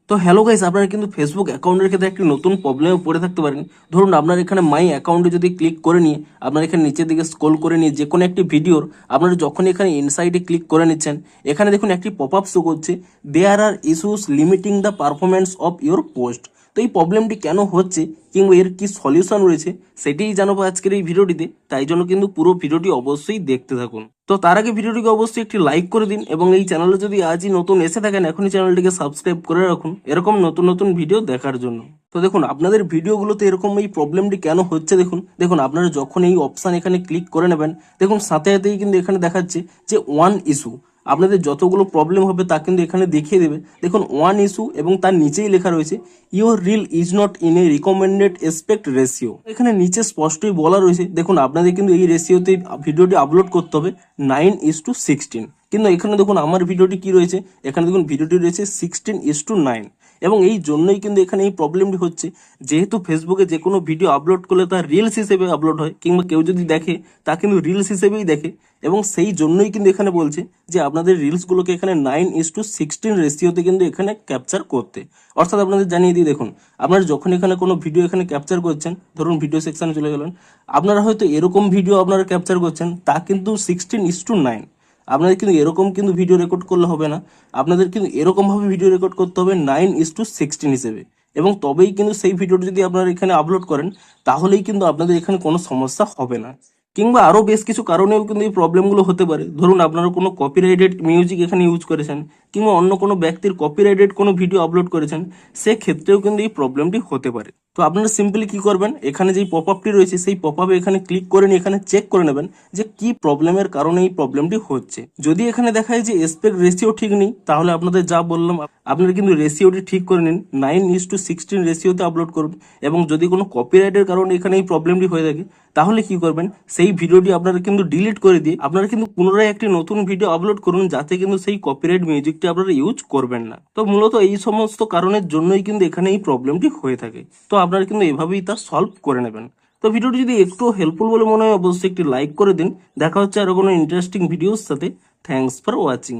তো hello guys, আপনারা কিন্তু ফেসবুক অ্যাকাউন্টের ক্ষেত্রে একটি নতুন প্রবলেমে পড়ে থাকতে পারেন। ধরুন আপনার এখানে মাই অ্যাকাউন্টে যদি ক্লিক করে নিয়ে আপনার এখানে নিচের দিকে স্ক্রল করে নিয়ে যে কোনো একটি ভিডিওর আপনারা যখন এখানে ইনসাইডে ক্লিক করে নিচ্ছেন, এখানে দেখুন একটি পপ আপ শো করছে, there are issues limiting the performance of your post. তো এই প্রবলেমটি কেন হচ্ছে কিংবা এর কি সলিউশন রয়েছে সেটাই জানাবো আজকের এই ভিডিওটিতে। তাই জন্য কিন্তু পুরো ভিডিওটি অবশ্যই দেখতে থাকুন। তো তার আগে ভিডিওটিকে অবশ্যই একটি লাইক করে দিন এবং এই চ্যানেলে যদি আজই নতুন এসে থাকেন এখনই চ্যানেলটিকে সাবস্ক্রাইব করে রাখুন এরকম নতুন নতুন ভিডিও দেখার জন্য। তো দেখুন আপনাদের ভিডিওগুলোতে এরকম এই প্রবলেমটি কেন হচ্ছে, দেখুন আপনারা যখন এই অপশান এখানে ক্লিক করে নেবেন, দেখুন সাথে সাথেই কিন্তু এখানে দেখাচ্ছে যে ওয়ান ইস্যু। আপনাদের যতগুলো প্রবলেম হবে তা কিন্তু এখানে দেখিয়ে দেবে। দেখুন ওয়ান ইস্যু এবং তার নিচেই লেখা রয়েছে your reel is not in a recommended aspect ratio. এখানে নিচে স্পষ্টই বলা রয়েছে, দেখুন আপনাদের কিন্তু এই রেশিওতে ভিডিওটি আপলোড করতে হবে 9:16, কিন্তু এখানে দেখুন আমার ভিডিওটি কি রয়েছে, এখানে দেখুন ভিডিওটি রয়েছে 16:9। এবং এই জন্যই কিন্তু এখানে এই প্রবলেমটি হচ্ছে, যেহেতু ফেসবুকে যে কোনো ভিডিও আপলোড করলে তার রিলস হিসেবে আপলোড হয় কিংবা কেউ যদি দেখে তা কিন্তু রিলস হিসেবেই দেখে, এবং সেই জন্যই কিন্তু এখানে বলছে যে আপনাদের রিলসগুলোকে এখানে 9:16 রেশিওতে কিন্তু এখানে ক্যাপচার করতে। অর্থাৎ আপনাদের জানিয়ে দিই, দেখুন আপনারা যখন এখানে কোনো ভিডিও এখানে ক্যাপচার করছেন, ধরুন ভিডিও সেকশনে চলে গেলেন, আপনারা হয়তো এরকম ভিডিও আপনারা ক্যাপচার করছেন, তা কিন্তু 16:9। আপনাদের কিন্তু এরকম কিন্তু ভিডিও রেকর্ড করলে হবে না, আপনাদের কিন্তু এরকমভাবে ভিডিও রেকর্ড করতে হবে 9:16 হিসেবে, এবং তবেই কিন্তু সেই ভিডিওটি যদি আপনারা এখানে আপলোড করেন তাহলেই কিন্তু আপনাদের এখানে কোনো সমস্যা হবে না। কিংবা আরও বেশ কিছু কারণেও কিন্তু এই প্রবলেমগুলো হতে পারে। ধরুন আপনারা কোনো কপিরাইটেড মিউজিক এখানে ইউজ করেছেন কিংবা অন্য কোনো ব্যক্তির কপিরাইটেড কোনো ভিডিও আপলোড করেছেন, সেক্ষেত্রেও কিন্তু এই প্রবলেমটি হতে পারে। তো আপনারা সিম্পলি কি করবেন, এখানে যেই পপ আপটি রয়েছে সেই পপ আপে এখানে ক্লিক করে নিয়ে এখানে চেক করে নেবেন যে কি প্রবলেমের কারণে এই প্রবলেমটি হচ্ছে। যদি এখানে দেখায় যে এসপেক্ট রেশিও ঠিক নেই, তাহলে আপনাদের যা বললাম আপনারা কিন্তু রেশিওটি ঠিক করে নিন, 9:16 রেশিওতে আপলোড করুন। এবং যদি কোনো কপিরাইটের কারণে এখানে এই প্রবলেমটি হয়ে থাকে, তাহলে কি করবেন, সেই ভিডিওটি আপনারা কিন্তু ডিলিট করে দিয়ে আপনারা কিন্তু পুনরায় একটি নতুন ভিডিও আপলোড করুন, যাতে কিন্তু সেই কপিরাইট মিউজিকটি আপনারা ইউজ করবেন না। তো মূলত এই সমস্ত কারণের জন্যই কিন্তু এখানে এই প্রবলেমটি হয়ে থাকে। তো আপনারা কিন্তু এভাবেই তা সলভ করে নেবেন। তো ভিডিওটি যদি একটু হেল্পফুল বলে মনে হয় অবশ্যই একটি লাইক করে দিন। দেখা হচ্ছে আরো কোনো ইন্টারেস্টিং ভিডিওর সাথে। Thanks for watching.